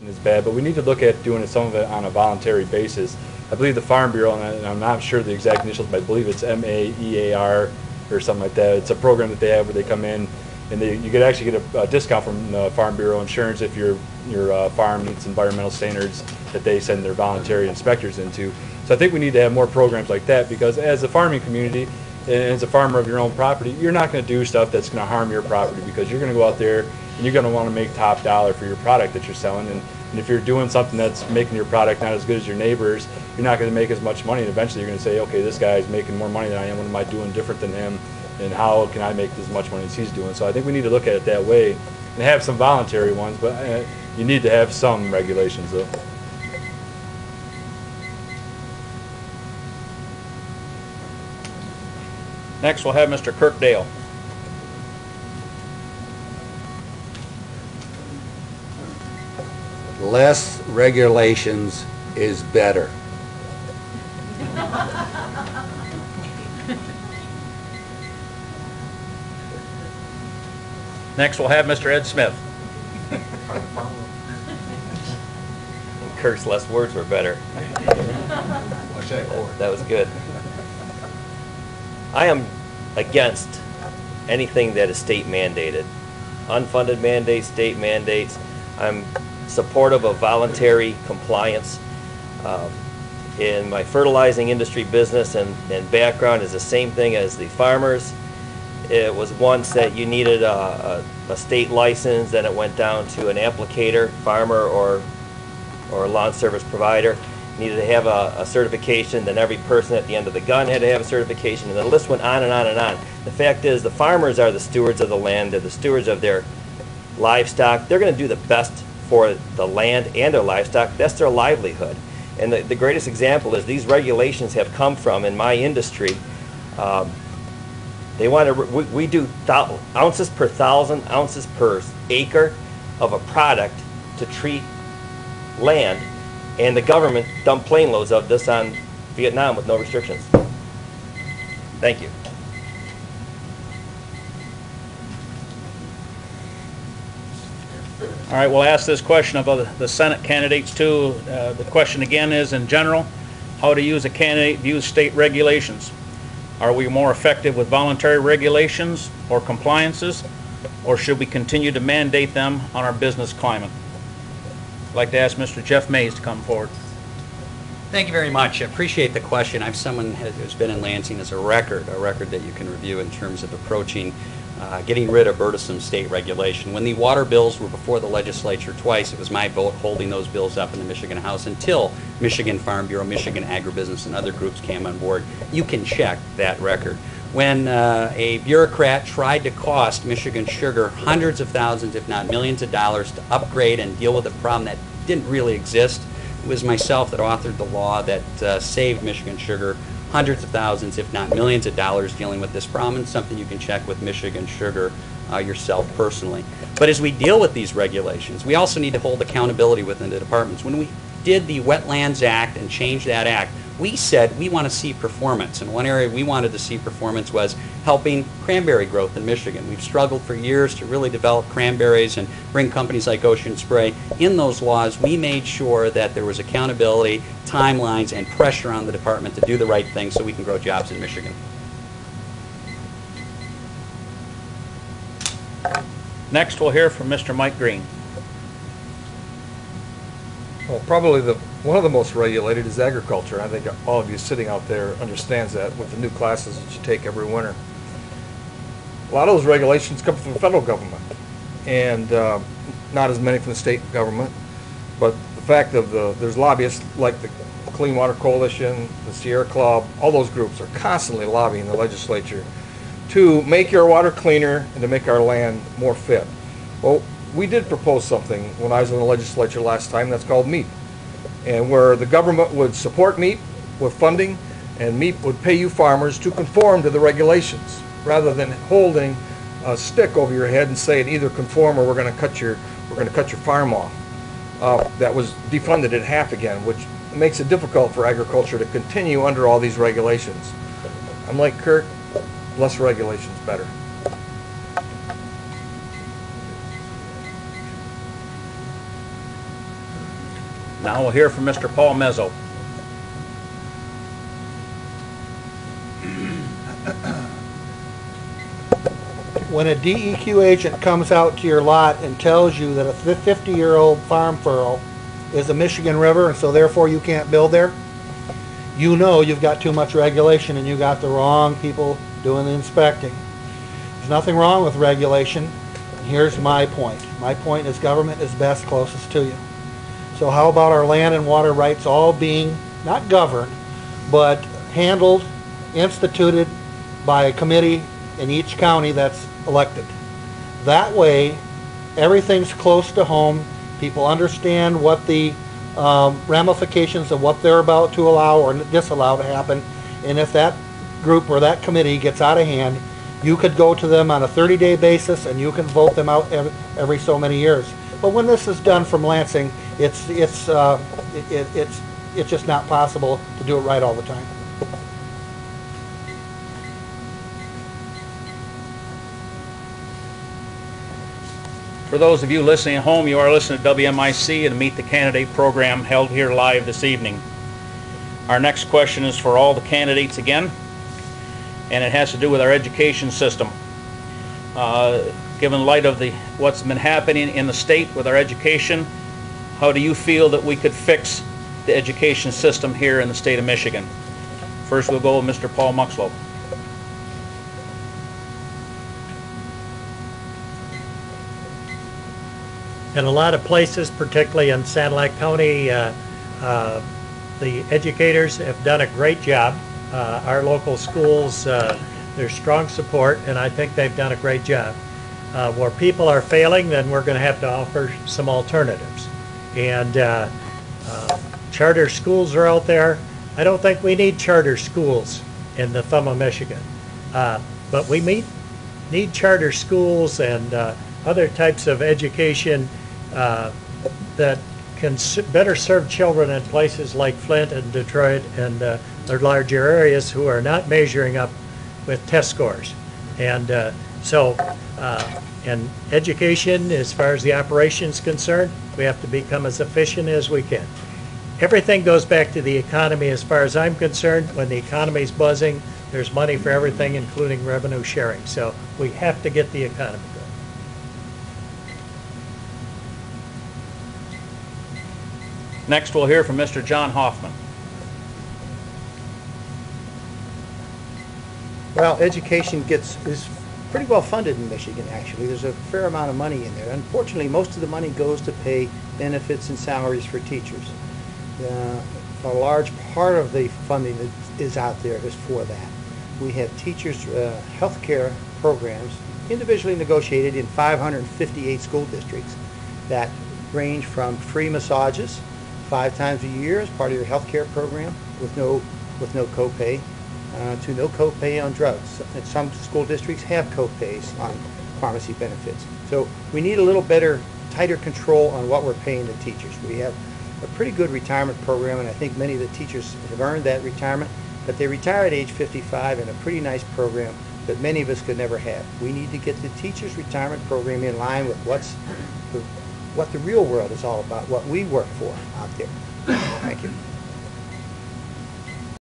is bad, but we need to look at doing some of it on a voluntary basis. I believe the Farm Bureau, and I'm not sure the exact initials, but I believe it's MAEAR or something like that. It's a program that they have where they come in and you could actually get a discount from the Farm Bureau insurance if your farm meets environmental standards that they send their voluntary inspectors into. So I think we need to have more programs like that, because as a farming community and as a farmer of your own property, you're not going to do stuff that's going to harm your property, because you're going to go out there and you're going to want to make top dollar for your product that you're selling. And if you're doing something that's making your product not as good as your neighbors, you're not going to make as much money, and eventually you're going to say, okay, this guy's making more money than I am. What am I doing different than him? And how can I make as much money as he's doing? So I think we need to look at it that way and have some voluntary ones, but you need to have some regulations though. Next we'll have Mr. Kirkdale. Less regulations is better. Next we'll have Mr. Ed Smith. Kirk's less words were better. That was good. I am against anything that is state mandated. Unfunded mandates, state mandates. I'm supportive of voluntary compliance. In my fertilizing industry business and background is the same thing as the farmers. It was once that you needed a state license, then it went down to an applicator, farmer or a lawn service provider. Needed to have a certification, then every person at the end of the gun had to have a certification, and the list went on and on and on. The fact is, the farmers are the stewards of the land, they're the stewards of their livestock. They're going to do the best for the land and their livestock. That's their livelihood. And the greatest example is these regulations have come from, in my industry, they want to, we do ounces per thousand, ounces per acre of a product to treat land, and the government dumped plane loads of this on Vietnam with no restrictions. Thank you. All right, we'll ask this question of the Senate candidates too. The question again is, in general, how to use a candidate views state regulations. Are we more effective with voluntary regulations or compliances, or should we continue to mandate them on our business climate? I'd like to ask Mr. Jeff Mays to come forward. Thank you very much. I appreciate the question. I'm someone who's been in Lansing as a record that you can review in terms of approaching getting rid of burdensome state regulation. When the water bills were before the legislature twice, it was my vote holding those bills up in the Michigan House until Michigan Farm Bureau, Michigan Agribusiness, and other groups came on board. You can check that record. When a bureaucrat tried to cost Michigan Sugar hundreds of thousands, if not millions of dollars to upgrade and deal with a problem that didn't really exist, it was myself that authored the law that saved Michigan Sugar hundreds of thousands, if not millions of dollars dealing with this problem, and something you can check with Michigan Sugar yourself personally. But as we deal with these regulations, we also need to hold accountability within the departments. When we did the Wetlands Act and changed that act, we said we want to see performance, and one area we wanted to see performance was helping cranberry growth in Michigan. We've struggled for years to really develop cranberries and bring companies like Ocean Spray. In those laws, we made sure that there was accountability, timelines, and pressure on the department to do the right thing so we can grow jobs in Michigan. Next, we'll hear from Mr. Mike Green. Well, probably one of the most regulated is agriculture. I think all of you sitting out there understands that with the new classes that you take every winter. A lot of those regulations come from the federal government, and not as many from the state government. But the fact of there's lobbyists like the Clean Water Coalition, the Sierra Club, all those groups are constantly lobbying the legislature to make our water cleaner and to make our land more fit. Well, we did propose something when I was in the legislature last time that's called MEAP, and where the government would support MEAP with funding, and MEAP would pay you farmers to conform to the regulations rather than holding a stick over your head and saying either conform or we're going to cut your farm off. That was defunded in half again, which makes it difficult for agriculture to continue under all these regulations. I'm like Kurt, less regulations better. Now we'll hear from Mr. Paul Mezzo. When a DEQ agent comes out to your lot and tells you that a 50-year-old farm furrow is a Michigan River and so therefore you can't build there, you know you've got too much regulation and you got the wrong people doing the inspecting. There's nothing wrong with regulation. Here's my point. My point is government is best closest to you. So how about our land and water rights all being not governed, but handled, instituted by a committee in each county that's elected. That way, everything's close to home. People understand what the ramifications of what they're about to allow or disallow to happen. And if that group or that committee gets out of hand, you could go to them on a 30-day basis and you can vote them out every so many years. But when this is done from Lansing, it's just not possible to do it right all the time. For those of you listening at home, you are listening to WMIC and Meet the Candidate program held here live this evening. Our next question is for all the candidates again, and it has to do with our education system. Given light of what's been happening in the state with our education, how do you feel that we could fix the education system here in the state of Michigan? First we'll go with Mr. Paul Muxlow. In a lot of places, particularly in Sanilac County, the educators have done a great job. Our local schools, there's strong support, and I think they've done a great job. Where people are failing, then we're going to have to offer some alternatives. And charter schools are out there. I don't think we need charter schools in the thumb of Michigan. But we need charter schools and other types of education that can better serve children in places like Flint and Detroit and their larger areas who are not measuring up with test scores. And in education, as far as the operation is concerned, we have to become as efficient as we can. Everything goes back to the economy as far as I'm concerned. When the economy's buzzing, there's money for everything, including revenue sharing. So we have to get the economy going. Next we'll hear from Mr. John Hoffman. Well, education is pretty well funded in Michigan, actually. There's a fair amount of money in there. Unfortunately, most of the money goes to pay benefits and salaries for teachers. A large part of the funding that is out there is for that. We have teachers' health care programs individually negotiated in 558 school districts that range from free massages 5 times a year as part of your health care program with no copay, to no copay on drugs. And some school districts have copays on pharmacy benefits. So we need a little better, tighter control on what we're paying the teachers. We have a pretty good retirement program, and I think many of the teachers have earned that retirement, but they retire at age 55 in a pretty nice program that many of us could never have. We need to get the teachers' retirement program in line with what the real world is all about, what we work for out there. Thank you.